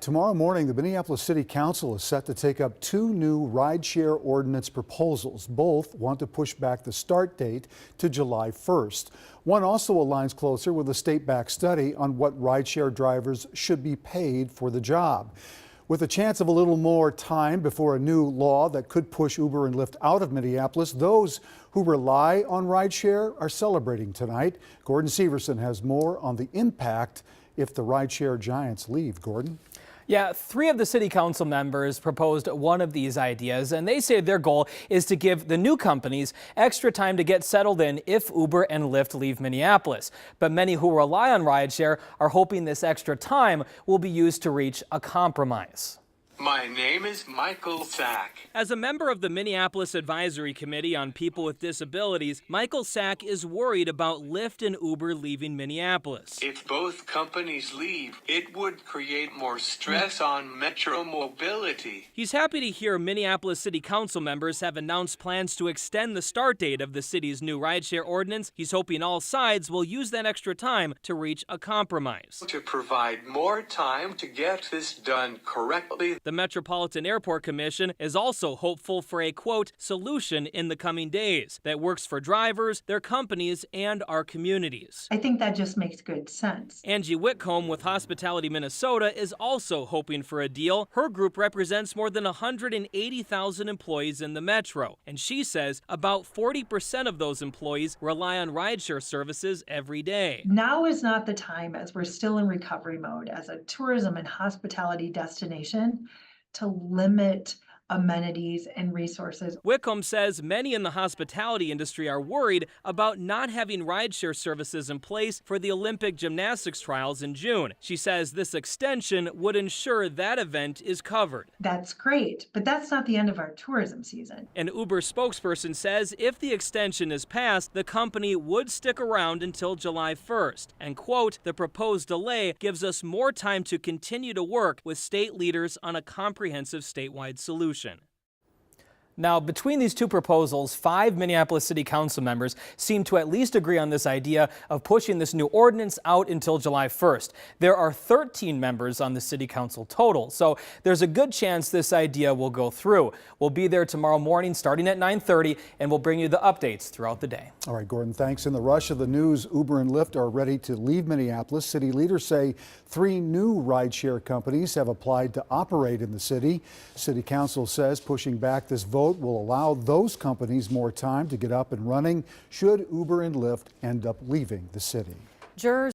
Tomorrow morning, the Minneapolis City Council is set to take up two new rideshare ordinance proposals. Both want to push back the start date to July 1st. One also aligns closer with a state-backed study on what rideshare drivers should be paid for the job. With a chance of a little more time before a new law that could push Uber and Lyft out of Minneapolis, those who rely on rideshare are celebrating tonight. Gordon Severson has more on the impact if the rideshare giants leave. Gordon? Yeah, 3 of the city council members proposed one of these ideas, and they say their goal is to give the new companies extra time to get settled in if Uber and Lyft leave Minneapolis. But many who rely on rideshare are hoping this extra time will be used to reach a compromise. My name is Michael Sack. As a member of the Minneapolis Advisory Committee on People with Disabilities, Michael Sack is worried about Lyft and Uber leaving Minneapolis. If both companies leave, it would create more stress on metro mobility. He's happy to hear Minneapolis City Council members have announced plans to extend the start date of the city's new rideshare ordinance. He's hoping all sides will use that extra time to reach a compromise. To provide more time to get this done correctly. The Metropolitan Airport Commission is also hopeful for a, quote, solution in the coming days that works for drivers, their companies, and our communities. I think that just makes good sense. Angie Whitcomb with Hospitality Minnesota is also hoping for a deal. Her group represents more than 180,000 employees in the metro, and she says about 40% of those employees rely on rideshare services every day. Now is not the time, as we're still in recovery mode, as a tourism and hospitality destination, to limit amenities and resources. Whitcomb says many in the hospitality industry are worried about not having rideshare services in place for the Olympic gymnastics trials in June. She says this extension would ensure that event is covered. That's great, but that's not the end of our tourism season. An Uber spokesperson says if the extension is passed, the company would stick around until July 1st. And, quote, the proposed delay gives us more time to continue to work with state leaders on a comprehensive statewide solution. Now, between these two proposals, 5 Minneapolis City Council members seem to at least agree on this idea of pushing this new ordinance out until July 1st. There are 13 members on the City Council total, so there's a good chance this idea will go through. We'll be there tomorrow morning starting at 9:30, and we'll bring you the updates throughout the day. All right, Gordon, thanks. In the rush of the news, Uber and Lyft are ready to leave Minneapolis. City leaders say 3 new rideshare companies have applied to operate in the city. City Council says pushing back this vote will allow those companies more time to get up and running should Uber and Lyft end up leaving the city. Jurors